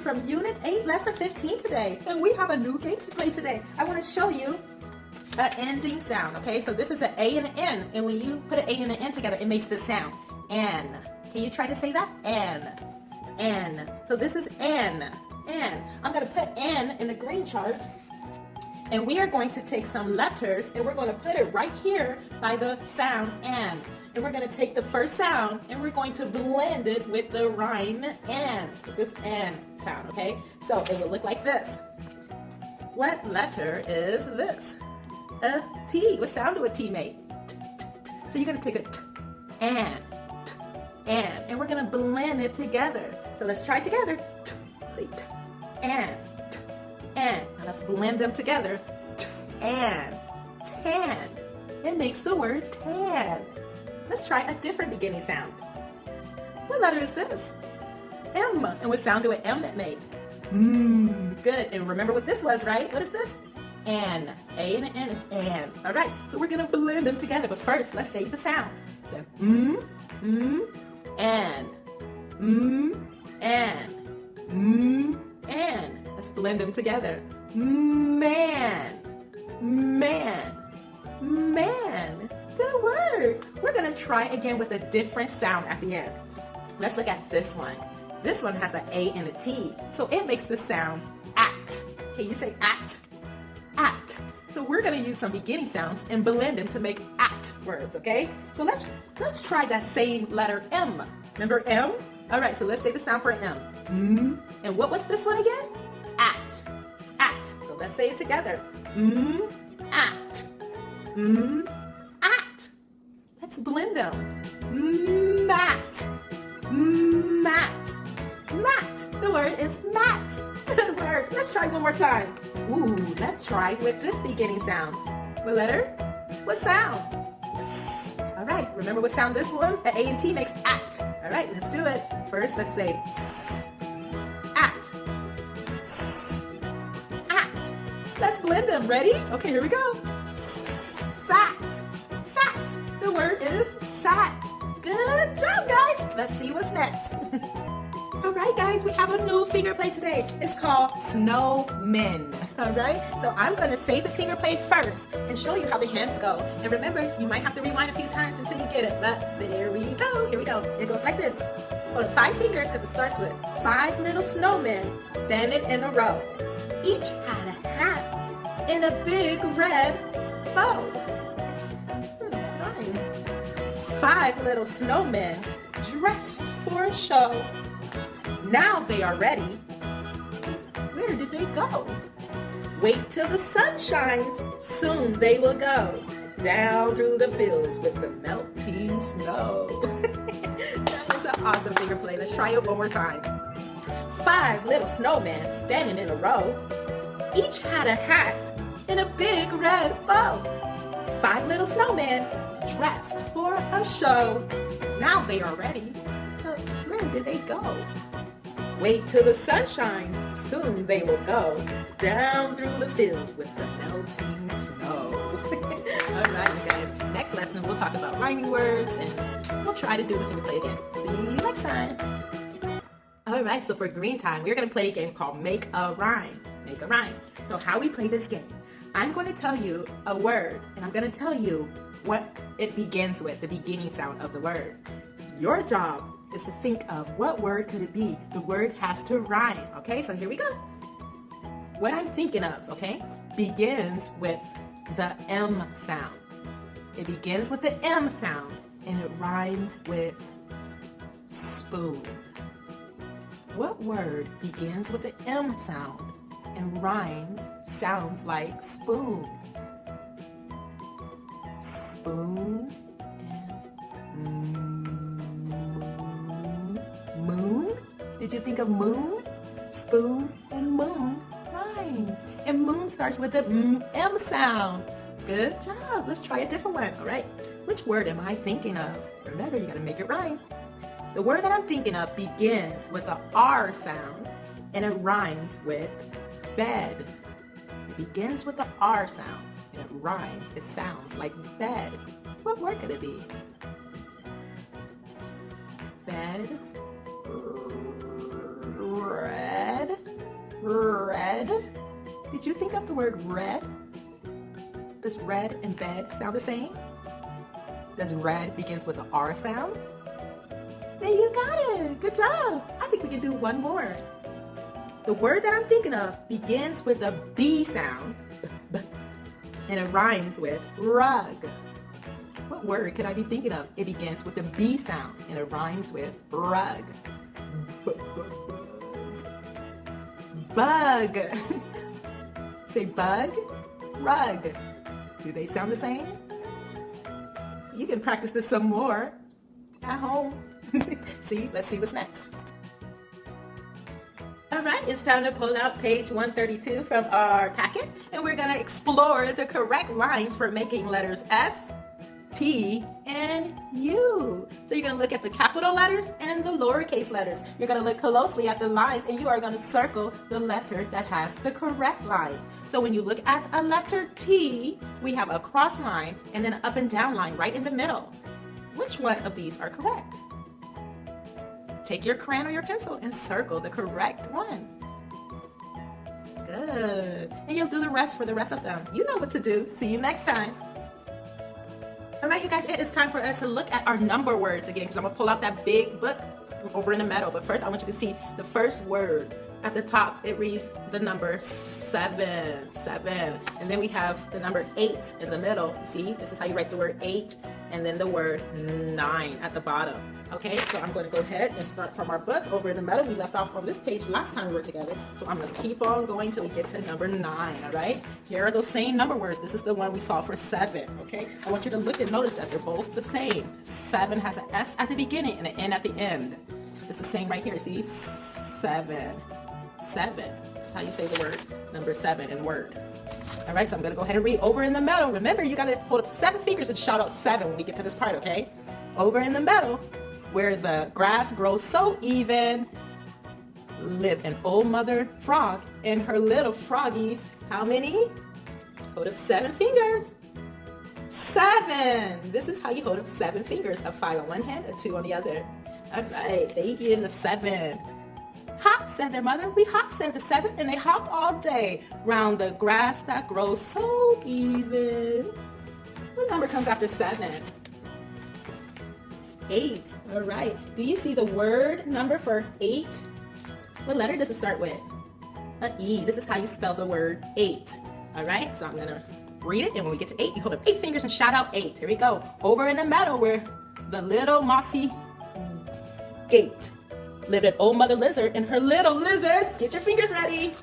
from Unit 8, Lesson 15 today. And we have a new game to play today. I want to show you an ending sound, okay? So this is an A and an N. And when you put an A and an N together, it makes this sound. N. Can you try to say that? N. N. So this is N. N. I'm going to put N in the green chart. And we are going to take some letters and we're going to put it right here by the sound N. And we're going to take the first sound and we're going to blend it with the rhyme N. This N sound, okay? So it will look like this. What letter is this? A T. What sound do a T make? T, t, t. So you're going to take a T, N, T, N. And we're going to blend it together. So let's try it together. T, say T, N, T, N. Now let's blend them together. T, N, tan. It makes the word tan. Let's try a different beginning sound. What letter is this? M. And what sound do an M make? Good. And remember what this was, right? What is this? N. A and an N is N. All right. So we're going to blend them together. But first, let's say the sounds. So, N. N. N. Let's blend them together. Man. Man. Man. Good word. We're going to try again with a different sound at the end. Let's look at this one. This one has an A and a T. So it makes the sound at. Can you say at? At. So we're going to use some beginning sounds and blend them to make at words, okay? So let's try that same letter M. Remember M? All right, so let's say the sound for M. And what was this one again? At. At. So let's say it together. At. At. Let's blend them. Mat. Mat. Mat. The word is mat. Good word. Let's try one more time. Ooh, let's try with this beginning sound. What letter? What sound? S. All right, remember what sound this one? An A and T makes at. All right, let's do it. First, let's say s. At. S. At. Let's blend them. Ready? Okay, here we go. Sat. Sat. The word is sat. Good job, guys. Let's see what's next. All right, guys, we have a new finger play today. It's called Snowmen. All right, so I'm going to say the finger play first and show you how the hands go. And remember, you might have to rewind a few times until you get it. But there we go. Here we go. It goes like this. Hold 5 fingers because it starts with 5 little snowmen standing in a row. Each had a hat and a big red bow. 5 little snowmen dressed for a show. Now they are ready. Where did they go? Wait till the sun shines. Soon they will go down through the fields with the melting snow. That was an awesome finger play. Let's try it one more time. 5 little snowmen standing in a row. Each had a hat and a big red bow. 5 little snowmen dressed for a show. Now they are ready. But where did they go? Wait till the sun shines, soon they will go down through the fields with the melting snow. All right, you guys. Next lesson, we'll talk about rhyming words and we'll try to do the finger play again. See you next time. All right, so for green time, we're going to play a game called Make a Rhyme. Make a Rhyme. So how we play this game, I'm going to tell you a word and I'm going to tell you what it begins with, the beginning sound of the word. Your job is to think of what word could it be. The word has to rhyme, okay? So here we go. What I'm thinking of, okay, begins with the M sound. It begins with the M sound and it rhymes with spoon. What word begins with the M sound and sounds like spoon? Spoon and moon? Did you think of moon? Spoon and moon rhymes. And moon starts with the M sound. Good job. Let's try a different one. All right. Which word am I thinking of? Remember, you're going to make it rhyme. The word that I'm thinking of begins with the R sound and it rhymes with bed. It begins with the R sound and it rhymes. It sounds like bed. What word could it be? Bed. Red. Red. Did you think of the word red? Does red and bed sound the same? Does red begins with an R sound? There you got it. Good job. I think we can do one more. The word that I'm thinking of begins with a B sound, and it rhymes with rug. What word could I be thinking of? It begins with a B sound, and it rhymes with rug. Bug. Say bug, rug. Do they sound the same? You can practice this some more at home. Let's see what's next. All right, it's time to pull out page 132 from our packet, and we're gonna explore the correct lines for making letters S, T, and U. So you're gonna look at the capital letters and the lowercase letters. You're gonna look closely at the lines, and you are gonna circle the letter that has the correct lines. So when you look at a letter T, we have a cross line and then an up and down line right in the middle. Which one of these are correct? Take your crayon or your pencil and circle the correct one. Good. And you'll do the rest for the rest of them. You know what to do. See you next time. All right, you guys, it is time for us to look at our number words again, because I'm going to pull out that big book over in the middle. But first, I want you to see the first word. At the top, it reads the number 7. And then we have the number 8 in the middle. See, this is how you write the word 8, and then the word 9 at the bottom. Okay, so I'm going to go ahead and start from our book over in the middle. We left off on this page last time we were together. So I'm going to keep on going till we get to number 9, all right? Here are those same number words. This is the one we saw for 7, okay? I want you to look and notice that they're both the same. 7 has an S at the beginning and an N at the end. It's the same right here, see? 7. That's how you say the word number 7 in Word. All right, so I'm going to go ahead and read over in the middle. Remember, you got to hold up 7 fingers and shout out 7 when we get to this part, okay? Over in the middle, where the grass grows so even, lived an old mother frog and her little froggies. How many? Hold up 7 fingers. 7. This is how you hold up 7 fingers. A 5 on one hand, a 2 on the other. All right, thank you. The 7. Hop, said their mother. We hop, said the 7, and they hop all day round the grass that grows so even. What number comes after 7? 8. All right. Do you see the word number for 8? What letter does it start with? A E. This is how you spell the word 8. All right. So I'm going to read it, and when we get to 8, you hold up 8 fingers and shout out 8. Here we go. Over in the meadow where the little mossy gate lived an old mother lizard and her little lizards. Get your fingers ready.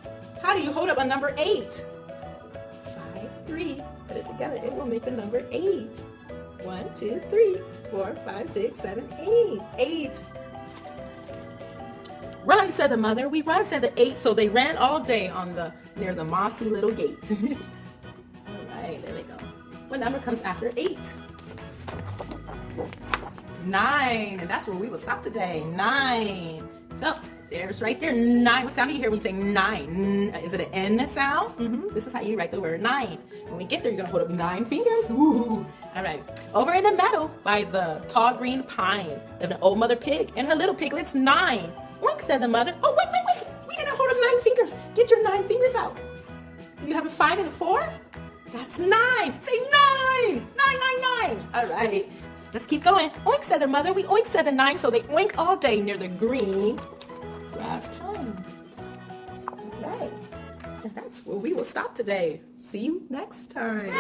How do you hold up a number 8? 5, 3. Put it together. It will make the number 8. 1, 2, 3, 4, 5, 6, 7, 8. 8. Run, said the mother. We run, said the 8. So they ran all day near the mossy little gate. All right, there we go. What number comes after 8? 9, and that's where we will stop today. 9. So there's right there 9. What sound do you hear when you say 9? Is it an N sound? This is how you write the word 9. When we get there, you're gonna hold up 9 fingers. Ooh. All right. Over in the meadow by the tall green pine lived an old mother pig and her little piglets 9. Oink, said the mother. Oh, wait. We didn't hold up 9 fingers. Get your 9 fingers out. Do you have a 5 and a 4? That's 9. Say 9. 9. All right. Let's keep going. Oink, said their mother. We oink, said the 9, so they oink all day near the green grass pine. All right. And that's where we will stop today. See you next time.